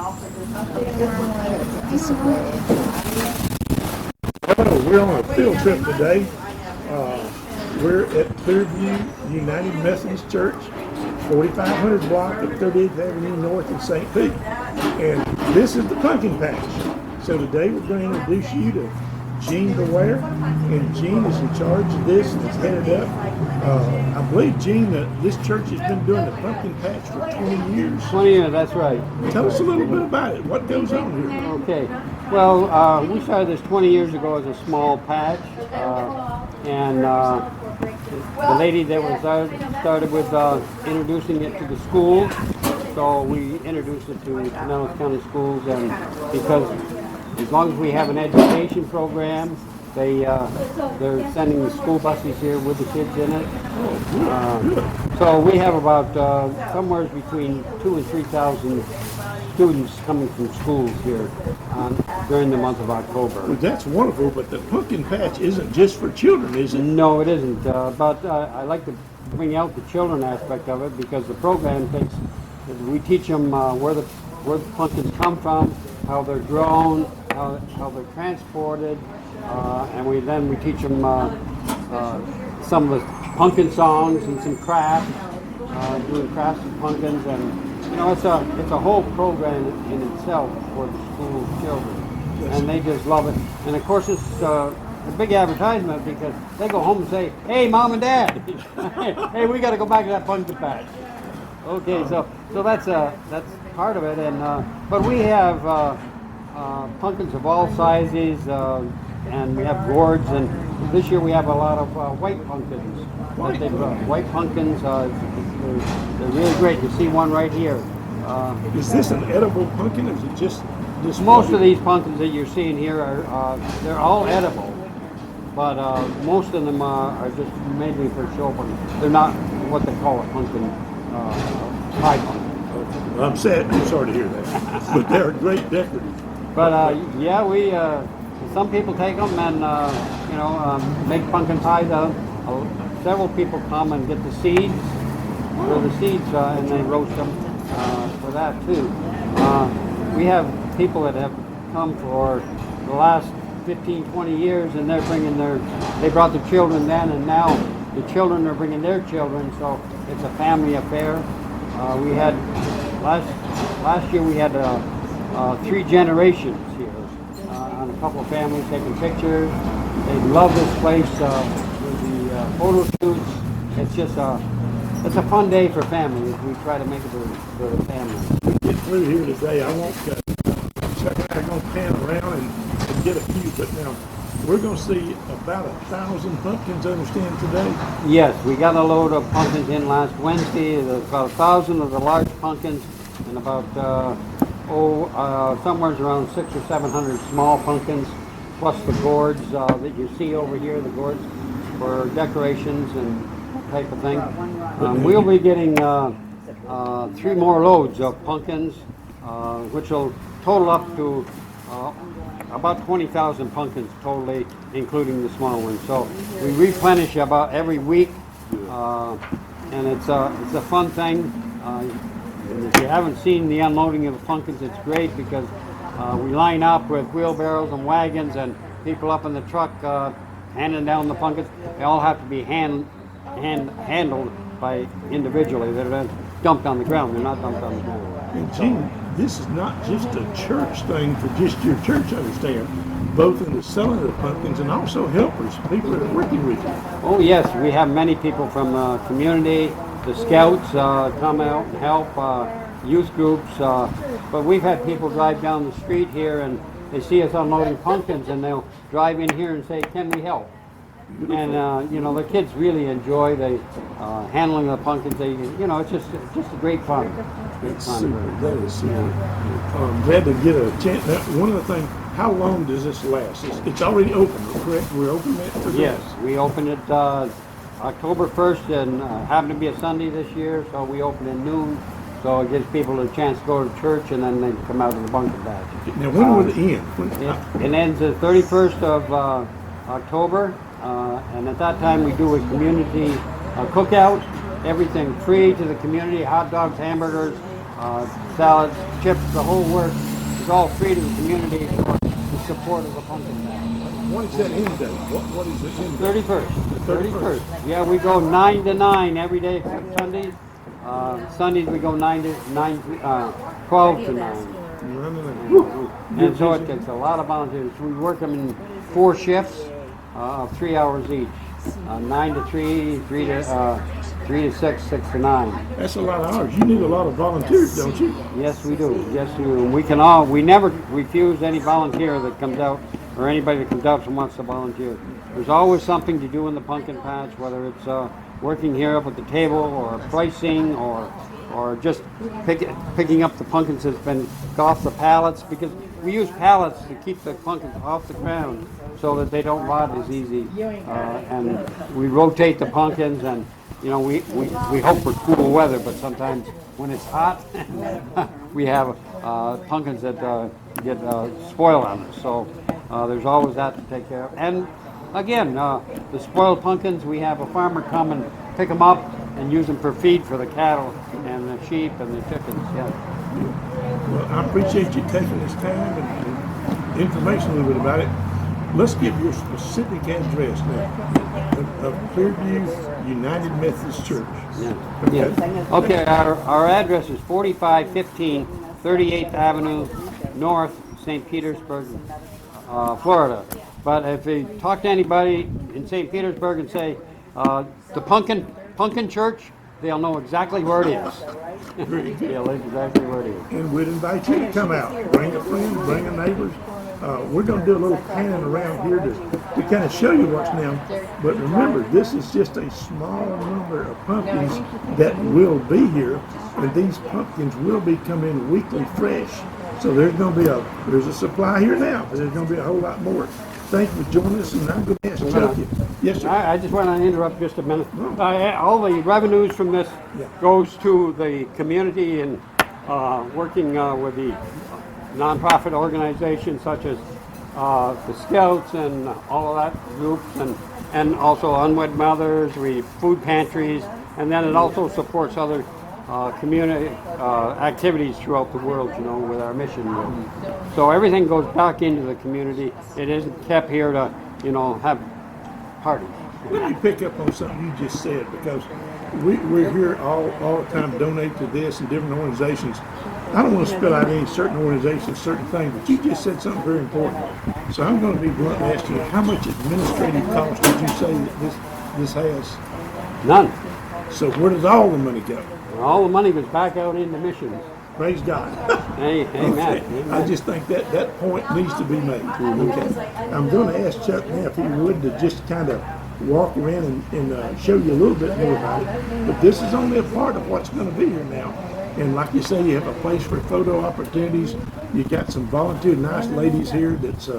Hello, we're on a field trip today. We're at Clearview United Methodist Church, 4500 block of 38th Avenue North in St. Pete. And this is the pumpkin patch. So today we're going to introduce you to Gene Beware, and Gene is in charge of this and is headed up. I believe, Gene, that this church has been doing the pumpkin patch for 20 years. 20 years, that's right. Tell us a little bit about it. What goes on here? Okay. Well, we started this 20 years ago as a small patch, and the lady that was started with introducing it to the schools. So we introduced it to Pinellas County schools, and because as long as we have an education program, they're sending the school buses here with the kids in it. So we have about somewhere between 2,000 and 3,000 students coming from schools here during the month of October. Well, that's wonderful, but the pumpkin patch isn't just for children, is it? No, it isn't. But I like to bring out the children aspect of it because the program we teach them where the pumpkins come from, how they're grown, how they're transported, and we teach them some of the pumpkin songs and some crafts, doing crafts with pumpkins, and it's a whole program in itself for the school children, yes. And they just love it. And of course, it's a big advertisement because they go home and say, "Hey, Mom and Dad, hey, we got to go back to that pumpkin patch." Okay, so that's part of it, and but we have pumpkins of all sizes, and we have gourds, and this year we have a lot of white pumpkins. White pumpkins, they're really great. You see one right here. Is this an edible pumpkin, or is it just this? Most of these pumpkins that you're seeing here are they're all edible, but most of them are just mainly for show pumpkins. They're not what they call a pumpkin pie pumpkin. I'm sad. I'm sorry to hear that, but they're great decorative. But yeah, we some people take them and make pumpkin pies. Several people come and get the seeds, and they roast them for that too. We have people that have come for the last 15, 20 years, and they brought their children then, and now the children are bringing their children, so it's a family affair. We had last year we had 3 generations here, and a couple of families taking pictures. They love this place with the photo shoots. It's just it's a fun day for families. We try to make it for the family. Get through here today. I won't I'm going to pan around and get a few, but now we're going to see about 1,000 pumpkins, I understand, today. Yes, we got a load of pumpkins in last Wednesday. There's about 1,000 of the large pumpkins and about somewhere around 600 or 700 small pumpkins, plus the gourds that you see over here, the gourds for decorations and type of thing. We'll be getting 3 more loads of pumpkins, which will total up to about 20,000 pumpkins totally, including the small ones. So we replenish about every week, and it's a fun thing. If you haven't seen the unloading of the pumpkins, it's great because we line up with wheelbarrows and wagons and people up in the truck handing down the pumpkins. They all have to be handled by individually. They're not dumped on the ground. They're not dumped on the ground. And Gene, this is not just a church thing for just your church, I understand, both in the selling of the pumpkins and also helpers, people that are working with you. Oh yes, we have many people from the community. The scouts come out and help, youth groups, but we've had people drive down the street here and they see us unloading pumpkins and they'll drive in here and say, "Can we help?" And the kids really enjoy the handling of the pumpkins. It's just a great fun. That's super. That is super. I'm glad to get a chance. One of the things, how long does this last? It's already open, correct? We're open today? Yes, we opened it October 1st, and happened to be a Sunday this year, so we open at noon. So it gives people a chance to go to church, and then they come out of the bunker batch. Now, when will it end? It ends the 31st of October, and at that time we do a community cookout. Everything free to the community: hot dogs, hamburgers, salads, chips, the whole works is all free to the community for the support of the pumpkin patch. What is that end date? What is the end date? 31st. 31st. Yeah, we go 9 to 9 every day except Sundays. Sundays we go 12 to 9. And so it takes a lot of volunteers. We work them in 4 shifts of 3 hours each. 9 to 3, 3 to 6, 6 to 9. That's a lot of hours. You need a lot of volunteers, don't you? Yes, we do. Yes, we do. And we never refuse any volunteer that comes out, or anybody that comes out and wants to volunteer. There's always something to do in the pumpkin patch, whether it's working here up at the table, or pricing, or just picking up the pumpkins that's been off the pallets, because we use pallets to keep the pumpkins off the ground so that they don't rot as easy. And we rotate the pumpkins, and we hope for cool weather, but sometimes when it's hot, we have pumpkins that get spoiled on us. So there's always that to take care of. And again, the spoiled pumpkins, we have a farmer come and pick them up and use them for feed for the cattle and the sheep and the chickens. Yeah. Well, I appreciate you taking this time and information a little bit about it. Let's give your specific address now of Clearview United Methodist Church. Yeah. Okay, our address is 4515 38th Avenue North, St. Petersburg, Florida. But if you talk to anybody in St. Petersburg and say the Pumpkin Church, they'll know exactly where it is. They'll know exactly where it is. And we'd invite you to come out. Bring a friend, bring a neighbor. We're going to do a little panning around here to kind of show you what's now. But remember, this is just a small number of pumpkins that will be here. And these pumpkins will be coming weekly fresh. So there's going to be there's a supply here now, but there's going to be a whole lot more. Thank you for joining us, and I'm going to ask Chuck. Yes, sir. I just want to interrupt just a minute. All the revenues from this goes to the community, and working with the nonprofit organizations such as the Scouts and all of that groups, and also unwed mothers, food pantries, and then it also supports other community activities throughout the world, with our mission. So everything goes back into the community. It isn't kept here to, have parties. Let me pick up on something you just said, because we're here all the time to donate to this and different organizations. I don't want to spell out any certain organizations, certain things, but you just said something very important. So I'm going to be blunt and ask you, how much administrative cost did you say that this has? None. So where does all the money go? All the money goes back out into missions. Praise God. Amen. Okay. Amen. I just think that point needs to be made. Okay. I'm going to ask Chuck now if he would to just kind of walk around and show you a little bit more about it. But this is only a part of what's going to be here now. And like you say, you have a place for photo opportunities. You got some volunteer nice ladies here that's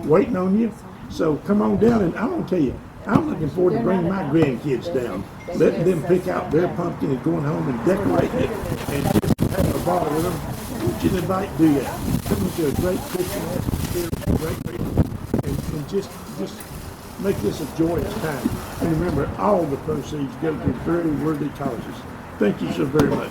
waiting on you. So come on down, and I'm going to tell you, I'm looking forward to bringing my grandkids down, letting them pick out their pumpkin and going home and decorating it and just having a ball with them. I want you to invite do that. Come into a great Christian atmosphere, and just make this a joyous time. And remember, all the proceeds go to very worthy causes. Thank you so very much.